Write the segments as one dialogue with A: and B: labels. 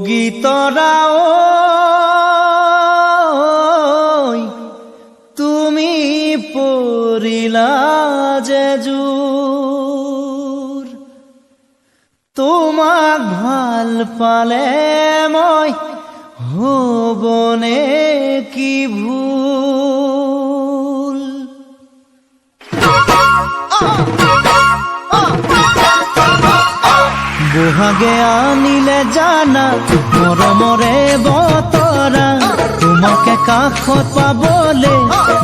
A: গীতরাও তুমি পড়িলা যে জুর তোমাক ভাল পালে মই হবনে কি ভুল বহাগে আনিলে জানা মৰমৰে বতৰা তোমাকে কাষত পাবলে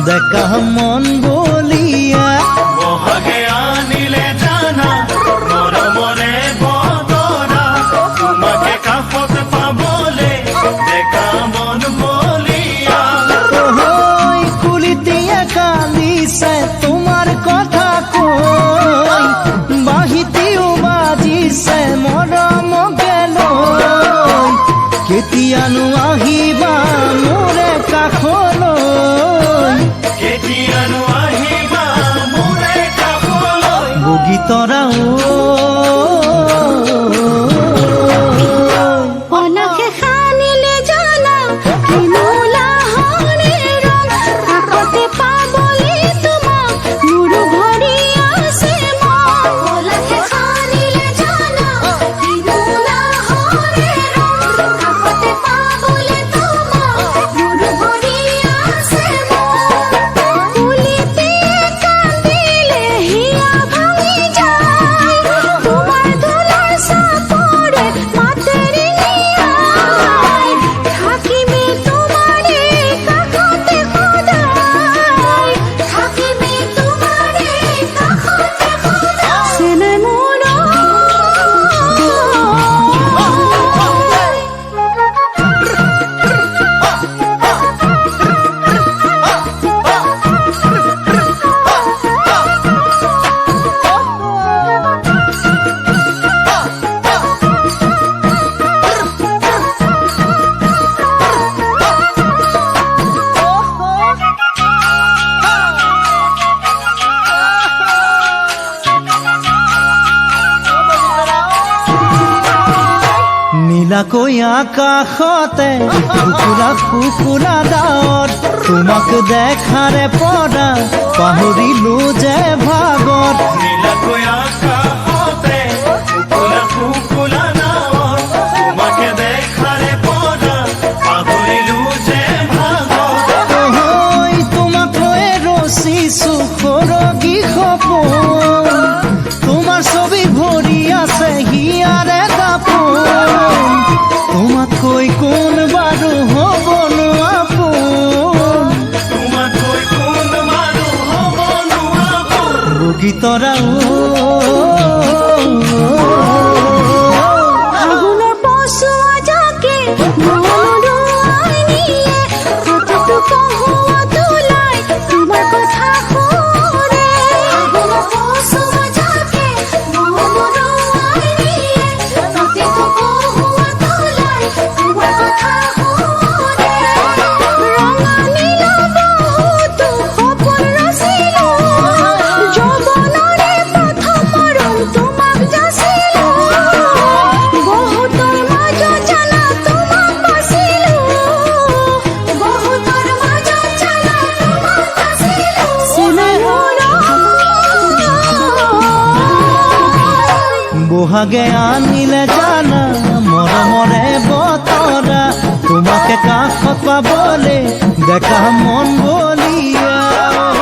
A: দেখা মন বলিয়া
B: বহাগে আনিলে জানা মৰমৰে বতৰা তোমাকে কাষত পাবলে দেখা মন বলিয়া
A: ওহৈ কুলিটিয়ে কান্দিছে তোমাৰ কথা কৈ বাহিতিও বাজিছে মৰমকে লৈ কেতিয়ানো আহিবা মোৰে কাষলৈ
B: কেতিয়ানো আহিবা মোৰে কাষলৈ
A: বগীতৰা
C: অনাকে খানিলে জানা কিনোলা হনে রং কাকতে পাবলে তোমাক নুরু ভরি আছে মন অনাকে খানিলে জানা কিনোলা হনে রং কাকতে পাবলে তোমাক নুরু ভরি আছে মন কুলিতে কান্দিলে হিয়া ভাঙি যায় তোমার দোলার সাপরে মাতেরি নিয়ায় থাকিবে তোমারে কাকতে খোদাই থাকিবে তোমারে কাকতে খোদাই সেনে মোর
A: নীলাকৈ আকাশতে ফুকুৰা ফুকুৰা ডাৱৰ তোমাক দেখাৰে পৰা পাহৰিলো যে ভাগত
B: নীলাকৈ আকাশতে ফুকুলা ফুকুলা নাৱত তোমাকে দেখাৰে পৰা পাহৰিলো যে ভাগত
A: ওহৈ তোমাক লৈ ৰচিছো সৰগী সপোন তোমাৰ ছবি ভৰি আছে হিয়াৰে দাপোন তোমাতকৈ কোন বাৰু হ'বনো আপোন
B: তোমাতকৈ কোন মানুহ হ'ব নোৱাৰোঁ
A: বগীতৰা
C: আগুনের পশুয়া যাকে মনুয়াই নিয়ে কতটুকু হওয়া তুলাই তোমার কথা শুনে আগুনের পশুয়া যাকে মনুয়াই নিয়ে কতটুকু হওয়া তুলাই তোমার কথা শুনে রঙা নীল বহুতো সপোন রচিলো যৌবনৰে প্ৰথম মৰম তোমাক যাচিলো বহুতৰ মাজত জানা তোমাক বাচিলো বহুতৰ মাজত জানা তোমাক বাচিলো চিনাই
A: বহাগে আনিলে জানা মৰমৰে বতৰা তোমাকে কাষত পাবলে দেখা মন বলিয়া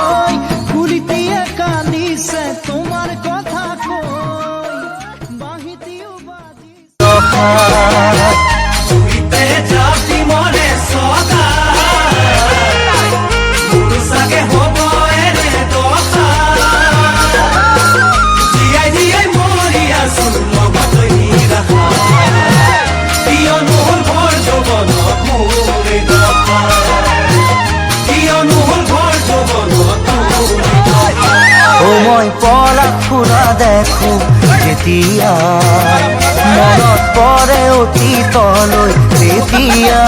A: ওই কুলিটিয়ে কান্দিছে তোমাৰ কথা কৈ বাহিতিও বাজিছে
B: তুইতে যাবি মনে সদা তোৰ চাগে হ'ব এনে দশা জীয়াই জীয়াই মৰি আছো লগত নিৰাশা কিয়নো হ'ল ভৰ যৌৱনত মোৰে দশা কিয়নো হ'ল ভৰ যৌৱনত মোৰে দশা
A: ও মই পলাক ফুৰা দেখো যেতিয়া মনত পৰে অতীতলৈ তেতিয়া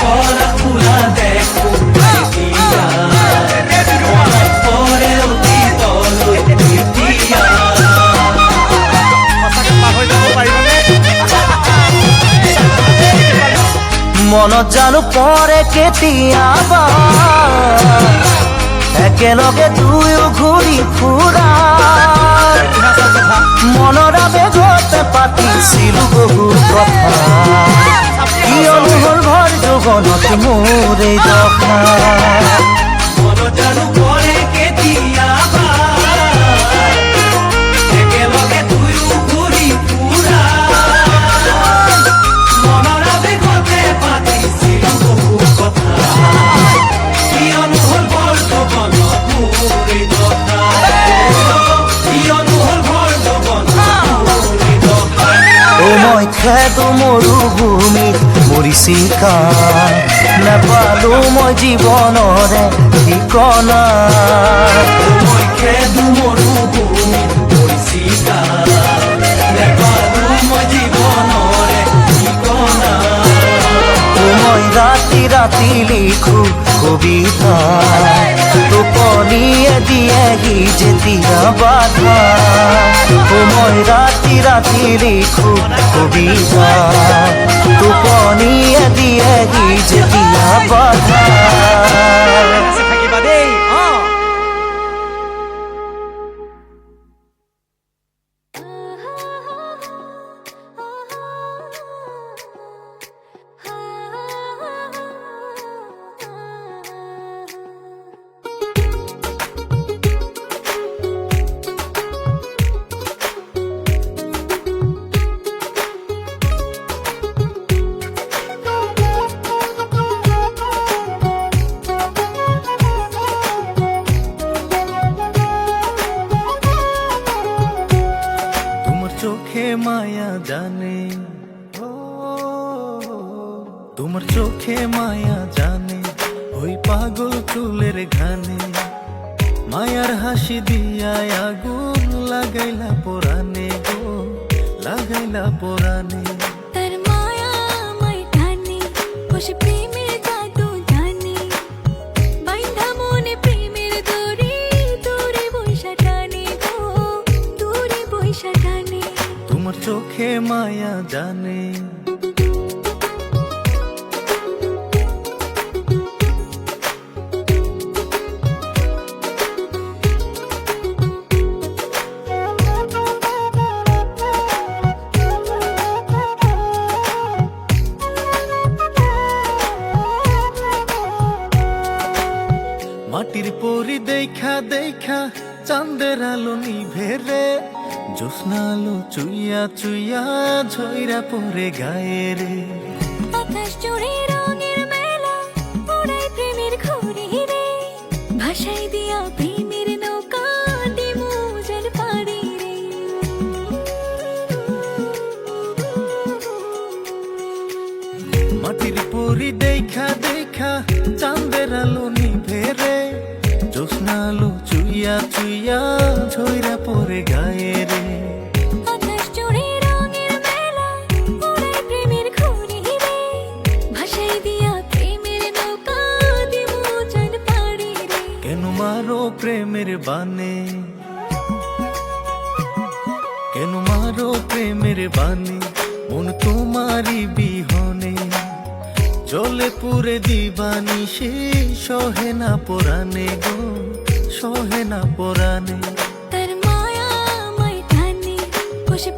B: পৰা ফুলা দেখো এতিয়া মনত পৰে অতীতলৈ এতিয়া
A: মনত জানো পৰে কেতিয়াবা একেলগে দুয়ো ঘূৰি ফুৰা মনৰ আবেগতে পাতিছিলো বহু কথা কিয়নো হ'ল ভৰ যৌৱনত মোৰ এই দশা
B: মনত জানো পৰে কেতিয়াবা একেলগে দুয়ো ঘূৰি ফুৰা মনৰ আবেগতে পাতিছিলো বহু কথা কিয়নো হ'ল ভৰ যৌৱনত মোৰ এই দশা কিয়নো হ'ল ভৰ যৌৱনত মোৰ এই দশা
A: মই খেদো মৰুভূমিত মৰিচিকা নাপালো মই জীৱনৰে ঠিকনা
B: মই খেদো মৰুভূমিত মৰিচিকা নেপালো মই জীৱনৰে ঠিকনা
A: মই ৰাতি ৰাতি লিখো কবিতা টোপনিয়ে দিয়েহি যেতিয়া বাধা মই ৰাতি ৰাতি লিখো কবিতা টোপনিয়ে দিয়েহি যেতিয়া বাধা চোখে মায়া জানে তোমার চোখে মায়া জানে ওই পাগল চুলের ঘানে মায়ার হাসি দিয়া আগুন লাগাইলা পোরানে গো লাগাইলা পোরানে
C: তার মায়া আমায় টানে বসে প্রেমের জাদু জানে বাইন্ধা মনে প্রেমের দড়ি দূরে বৈশা টানে গো দূরে বৈশা টানে
A: তোমার চোখে মায়া জানে মাটির পরি দেখা দেখা চাঁদের আলো নিভে রে জ্যোৎস্না আলো চুইয়া চুইয়া ঝইরা পড়ে গায়ে রে
C: আকাশ জুড়ে রঙের মেলা ওড়াই প্রেমের ঘুড়ি রে ভাষাই দিয়া প্রেমের নৌকা দিমু জল পাড়ি রে
A: মাটির পরি দেখা দেখা চাঁদের আলো নিভে রে জ্যোৎস্না আলো চুইয়া চুইয়া ঝইরা পড়ে গায়ে রে
C: আকাশ জুড়ে রঙের মেলা ওড়াই প্রেমের ঘুড়ি রে ভাষাই দিয়া প্রেমের নৌকা দিমু জল পাড়ি রে
A: কেন মারো প্রেমের বানে কেন মারো প্রেমের বানে মন তোমারই বিহনে জলে পুরে দিবানি সে সহে না পরানে গো সহে না পরানে
C: তার মায়া আমায় টানে বসে